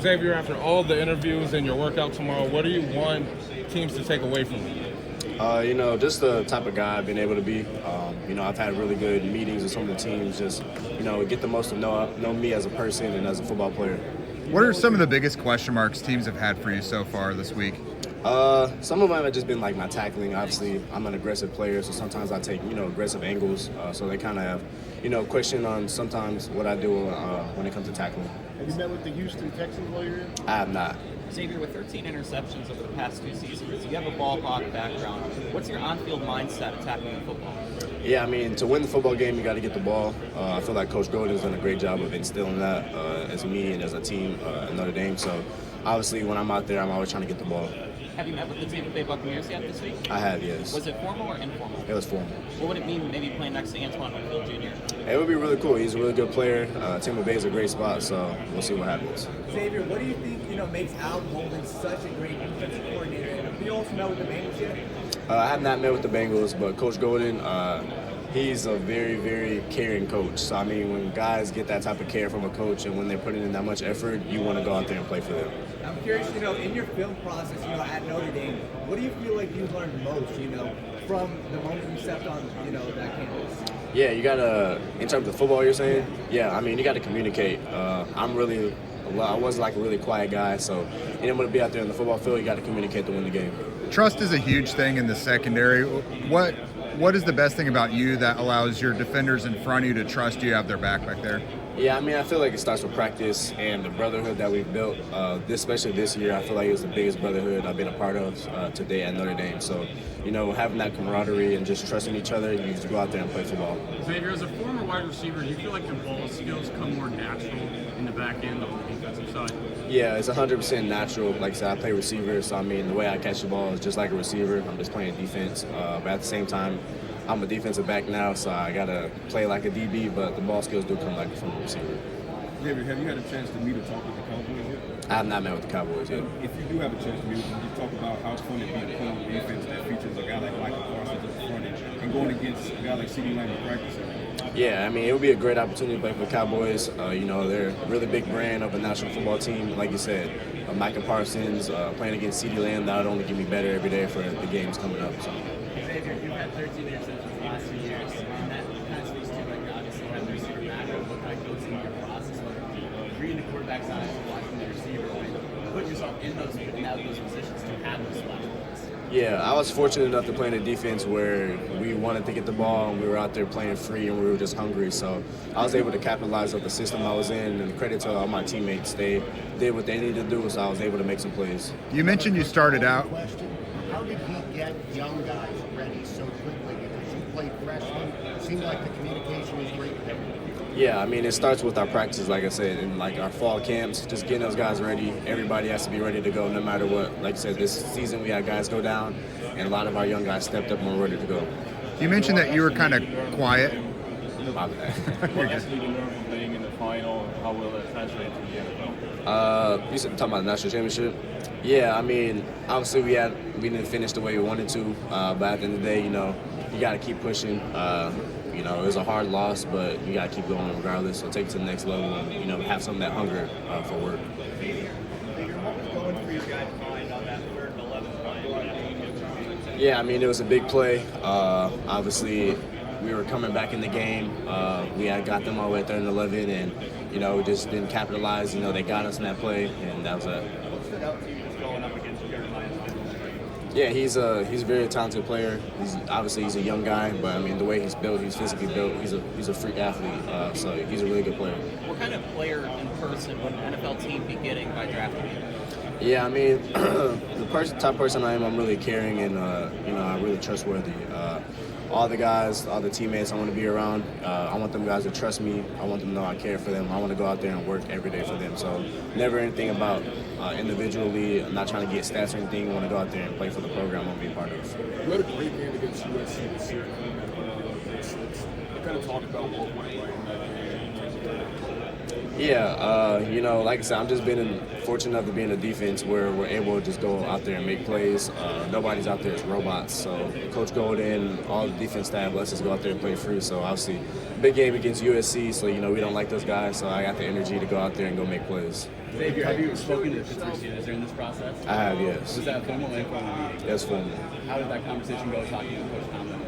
Xavier, after all the interviews and your workout tomorrow, what do you want teams to take away from you? Just the type of guy I've been able to be. I've had really good meetings with some of the teams, just, get the most to know me as a person and as a football player. What are some of the biggest question marks teams have had for you so far this week? Some of them have just been like my tackling. Obviously, I'm an aggressive player, so sometimes I take, aggressive angles. So they kind of have, question on sometimes what I do when it comes to tackling. Have you met with the Houston Texans while you're in? I have not. Xavier, with 13 interceptions over the past 2 seasons, you have a ball hawk background. What's your on-field mindset attacking the football? Yeah, to win the football game, you got to get the ball. I feel like Coach Golden's done a great job of instilling that as me and as a team at Notre Dame. So, obviously, when I'm out there, I'm always trying to get the ball. Have you met with the Tampa Bay Buccaneers yet this week? I have, yes. Was it formal or informal? It was formal. What would it mean maybe playing next to Antoine Winfield Jr.? It would be really cool. He's a really good player. Tampa Bay is a great spot, so we'll see what happens. Xavier, what do you think makes Al Golden such a great defensive coordinator? And have you also met with the Bengals yet? I have not met with the Bengals, but Coach Golden, he's a very, very caring coach. So, when guys get that type of care from a coach and when they're putting in that much effort, you want to go out there and play for them. I'm curious, in your film process, at Notre Dame, what do you feel like you learned most, from the moment you stepped on, that campus? Yeah, you got to, in terms of football, you're saying? Yeah, you got to communicate. I was like a really quiet guy, so being able to be out there in the football field, you got to communicate to win the game. Trust is a huge thing in the secondary. What is the best thing about you that allows your defenders in front of you to trust you have their back there? Yeah, I feel like it starts with practice and the brotherhood that we've built. Especially this year, I feel like it was the biggest brotherhood I've been a part of today at Notre Dame. So, having that camaraderie and just trusting each other, you just go out there and play football. Xavier, as a former wide receiver, do you feel like your ball skills come more natural in the back end on the defensive side? Yeah, it's 100% natural. Like I said, I play receiver, so the way I catch the ball is just like a receiver. I'm just playing defense. But at the same time, I'm a defensive back now, so I got to play like a DB, but the ball skills do come like from a receiver. Xavier, have you had a chance to meet or talk with the Cowboys yet? I have not met with the Cowboys yet. If you do have a chance to meet with them, you talk about how fun it be to play on a defense that features a guy like Michael Parsons at the front end and going against a guy like CeeDee Lamb in practice. Yeah, it would be a great opportunity to play for the Cowboys. They're a really big brand of a national football team. Like you said, Michael Parsons playing against CeeDee Lamb, that would only get me better every day for the games coming up. So. Xavier, you've had 13 interceptions the last few years, and that kind of speaks to, obviously, how there's a matter of what goes into your process, like reading the quarterback's eyes, watching the receiver, putting yourself in those positions to have those flash plays. Yeah, I was fortunate enough to play in a defense where we wanted to get the ball and we were out there playing free and we were just hungry. So I was able to capitalize on the system I was in, and credit to all my teammates. They did what they needed to do, so I was able to make some plays. You mentioned you started out. How did he get young guys ready so quickly? Because you played freshman. It seemed like the communication was great with everyone. Yeah, it starts with our practices, like I said, and like our fall camps, just getting those guys ready. Everybody has to be ready to go no matter what. Like I said, this season we had guys go down, and a lot of our young guys stepped up and were ready to go. You mentioned that you were kind of quiet. My bad. What else did you learn from playing in the final, and how will it translate to the NFL? You said talking about the national championship? Yeah, obviously we didn't finish the way we wanted to, but at the end of the day, you got to keep pushing. It was a hard loss, but you got to keep going regardless. So take it to the next level and, have some of that hunger for work. Yeah, it was a big play. Obviously, we were coming back in the game. We had got them all the way at 3rd and 11, and, we just didn't capitalize. They got us in that play, and that was it. What stood out to you just going up against Jeremiah? Yeah, he's a very talented player. He's a young guy, but the way he's built, he's physically built. He's a freak athlete, so he's a really good player. What kind of player in person would an NFL team be getting by drafting you? Yeah, the type person I am, I'm really caring and I'm really trustworthy. All the guys, all the teammates I want to be around, I want them guys to trust me. I want them to know I care for them. I want to go out there and work every day for them. So never anything about individually. I'm not trying to get stats or anything. I want to go out there and play for the program I want to be a part of. You had a great game against USC this year. Kind of talk about what went right in that game. Yeah, like I said, I'm just been fortunate enough to be in a defense where we're able to just go out there and make plays. Nobody's out there as robots. So Coach Golden, all the defense staff lets us go out there and play free. So obviously, big game against USC, so you know we don't like those guys. So I got the energy to go out there and go make plays. Xavier, have you spoken to the Pittsburgh Steelers during this process? I have, yes. Was that formal and informal meeting? Yes, formal. How did that conversation go talking to Coach Tomlin?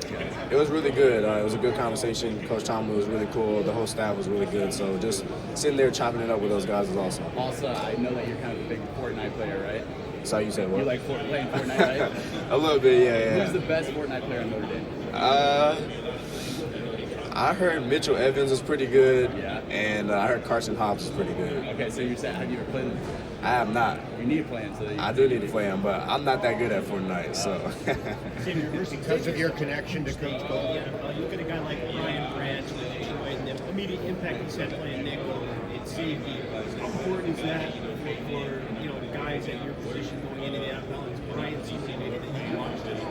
It was really good. It was a good conversation. Coach Tomlin was really cool. The whole staff was really good. So just sitting there chopping it up with those guys was awesome. Also, I know that you're kind of a big Fortnite player, right? So you said what? You like playing Fortnite, right? A little bit, yeah. Who's the best Fortnite player in Notre Dame? I heard Mitchell Evans is pretty good, Yeah. and I heard Carson Hobbs is pretty good. Okay, so you said, have you ever played them? I have not. You need to play him. I do need to play him, but I'm not that good at Fortnite, so. Because of your connection to Coach Gold. Look at a guy like Brian Branch with Detroit and the immediate impact he's had playing nickel and safety. How important is that for guys at your position going into the NFL? Is Brian something maybe that you watched this?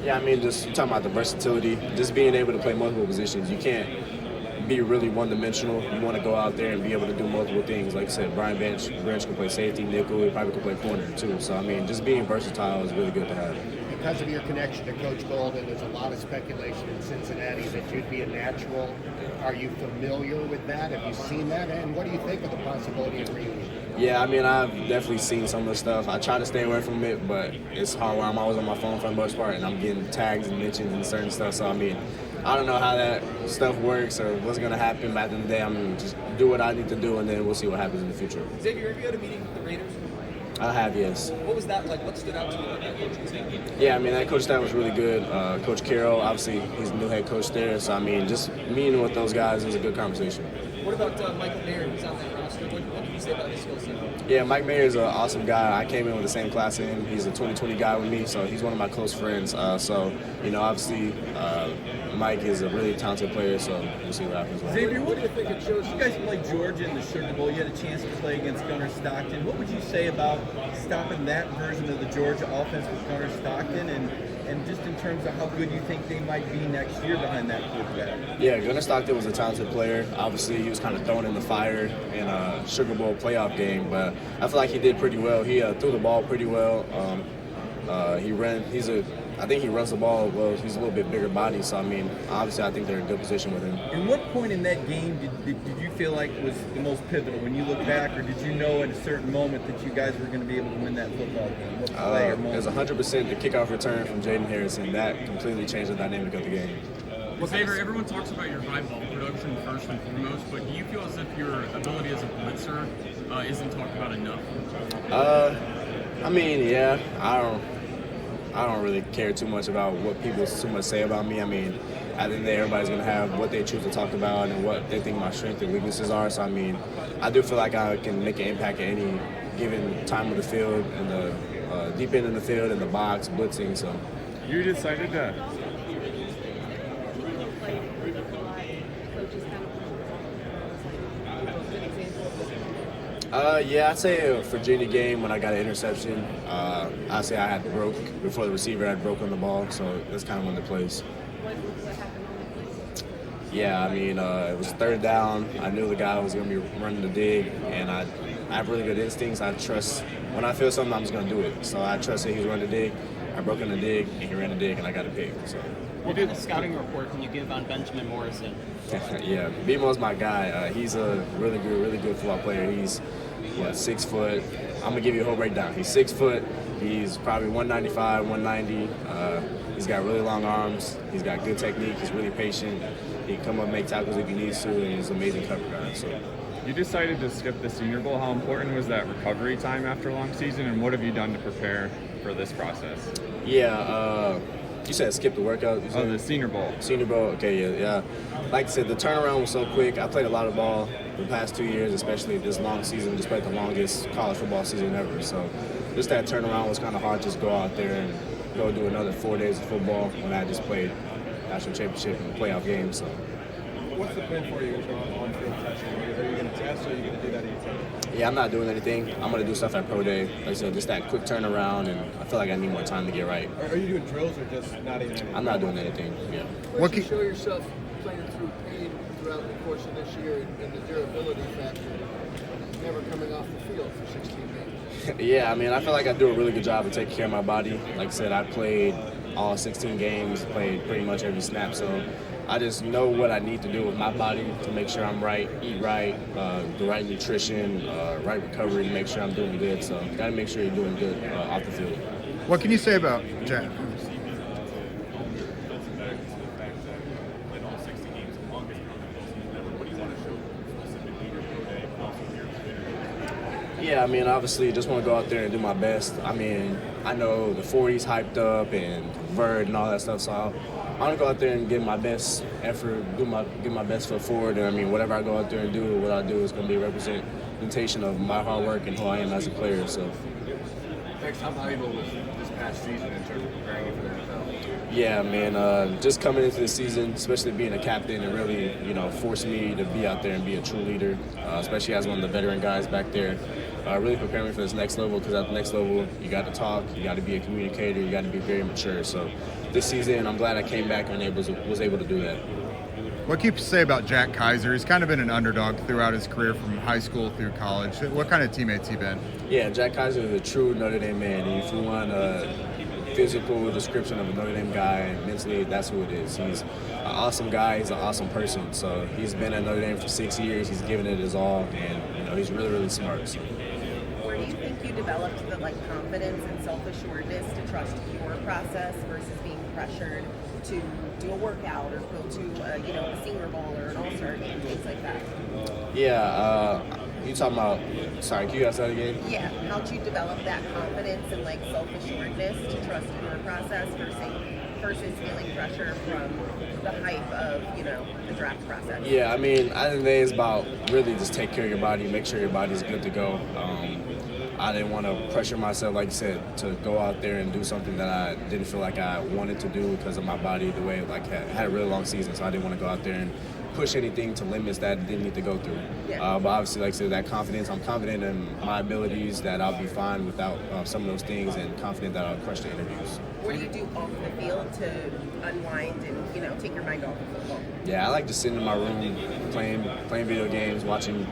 Yeah, I mean, just you're talking about the versatility, just being able to play multiple positions. You can't be really one-dimensional. You want to go out there and be able to do multiple things. Like I said, Brian Branch can play safety, nickel, he probably can play corner too. So, I mean, just being versatile is really good to have. Because of your connection to Coach Golden, there's a lot of speculation in Cincinnati that you'd be a natural. Are you familiar with that? Have you seen that? And what do you think of the possibility of reunion? Yeah, I mean, I've definitely seen some of the stuff. I try to stay away from it, but it's hard where I'm always on my phone for the most part, and I'm getting tags and mentions and certain stuff. So, I mean, I don't know how that stuff works or what's going to happen, but at the end of the day, I'm going to just do what I need to do, and then we'll see what happens in the future. Xavier, have you had a meeting with the Raiders? I have, yes. What was that like? What stood out to you about that coaching staff? Yeah, I mean, that coach staff was really good. Coach Carroll, obviously, he's the new head coach there. So, I mean, just meeting with those guys was a good conversation. What about Michael Mayer, who's on that roster? What can you say about his skill set? Yeah, Mike Mayer is an awesome guy. I came in with the same class as him. He's a 2020 guy with me, so he's one of my close friends. So, you know, obviously, Mike is a really talented player, so we'll see what happens. Xavier, what do you think it shows? You guys played Georgia in the Sugar Bowl. You had a chance to play against Gunnar Stockton. What would you say about stopping that version of the Georgia offense with Gunnar Stockton and just in terms of how good you think they might be next year behind that quarterback? Yeah, Gunnar Stockton was a talented player. Obviously, he was kind of thrown in the fire in a Sugar Bowl playoff game, but I feel like he did pretty well. He threw the ball pretty well. He ran. I think he runs the ball well. He's a little bit bigger body, so I mean, obviously, I think they're in a good position with him. And what point in that game did you feel like was the most pivotal? When you look back, or did you know at a certain moment that you guys were going to be able to win that football game? What play or moment? It was 100% the kickoff return from Jaden Harrison. That completely changed the dynamic of the game. Well, Xavier, everyone talks about your high ball production first and foremost, but do you feel as if your ability as a blitzer isn't talked about enough? I mean, yeah, I don't really care too much about what people too much say about me. I mean, at the end of the day, everybody's going to have what they choose to talk about and what they think my strengths and weaknesses are. So, I mean, I do feel like I can make an impact at any given time of the field, and the deep end of the field, in the box, blitzing. So, You decided to. Yeah, I'd say a Virginia game when I got an interception. I'd say I had broke before the receiver had broken the ball, so that's kind of one of the plays. Yeah, I mean, it was third down. I knew the guy was going to be running the dig, and I have really good instincts. I trust when I feel something, I'm just going to do it. So I trusted he was running the dig. I broke in the dig, and he ran the dig, and I got a pick. So. What kind of scouting report can you give on Benjamin Morrison? Yeah, BMO's my guy. He's a really good football player. He's 6 foot. I'm gonna give you a whole breakdown. He's 6 foot. He's probably 195, 190. He's got really long arms. He's got good technique. He's really patient. He can come up and make tackles if he needs to, and he's an amazing cover guy. So. You decided to skip the Senior Bowl. How important was that recovery time after a long season, and what have you done to prepare for this process? Yeah. You said skip the workout? Oh, the Senior Bowl. Senior Bowl, okay, yeah. Like I said, the turnaround was so quick. I played a lot of ball the past 2 years, especially this long season, just played the longest college football season ever. So just that turnaround was kind of hard, just go out there and go do another 4 days of football when I just played national championship and playoff games. So. What's the plan for you on field testing? Are you going to test or are you going to do that anytime? Yeah, I'm not doing anything. I'm going to do stuff at Pro Day. Like I said, just that quick turnaround, and I feel like I need more time to get right. Are you doing drills or just not even anything? I'm not doing anything, yeah. What can you show yourself playing through pain throughout the course of this year and the durability factor, never coming off the field for 16 games? Yeah, I mean, I feel like I do a really good job of taking care of my body. Like I said, I played all 16 games, played pretty much every snap, so I just know what I need to do with my body to make sure I'm right, eat right, the right nutrition, right recovery to make sure I'm doing good. So got to make sure you're doing good off the field. What can you say about Jack? Yeah, I mean, obviously, just want to go out there and do my best. I mean, I know the 40's hyped up and Verd and all that stuff, so I want to go out there and give my best effort, give my best foot forward. And I mean, whatever I go out there and do, what I do is going to be a representation of my hard work and who I am as a player. So. Thanks. How valuable was this past season in terms of preparing you for the NFL? Yeah, man. Just coming into the season, especially being a captain, it really, forced me to be out there and be a true leader, especially as one of the veteran guys back there. Really preparing me for this next level, because at the next level, you got to talk, you got to be a communicator, you got to be very mature. So this season, I'm glad I came back and was able to do that. What can you say about Jack Kaiser? He's kind of been an underdog throughout his career from high school through college. What kind of teammate's he been? Yeah, Jack Kaiser is a true Notre Dame man. And if you want a physical description of a Notre Dame guy, and mentally, that's who it is. He's an awesome guy. He's an awesome person. So he's been at Notre Dame for 6 years. He's given it his all, and he's really, really smart. So. Where do you think you developed the confidence and self-assuredness to trust your process versus being pressured to do a workout or go to a Senior Bowl or an All-Star game, things like that? Yeah, you talking about? Sorry, can you ask that again? Yeah, how'd you develop that confidence and self-assuredness to trust your process versus feeling pressure from the hype of the draft process? Yeah, I mean, I think it's about really just take care of your body, make sure your body's good to go. I didn't want to pressure myself, like you said, to go out there and do something that I didn't feel like I wanted to do because of my body, the way I had a really long season, so I didn't want to go out there and push anything to limits that I didn't need to go through. Yeah. But obviously, like I said, that confidence, I'm confident in my abilities, that I'll be fine without some of those things, and confident that I'll crush the interviews. What do you do off the field to unwind and take your mind off of football? Yeah, I like to sit in my room playing video games, watching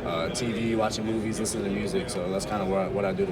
TV, watching movies, listening to music. So that's kind of what I do.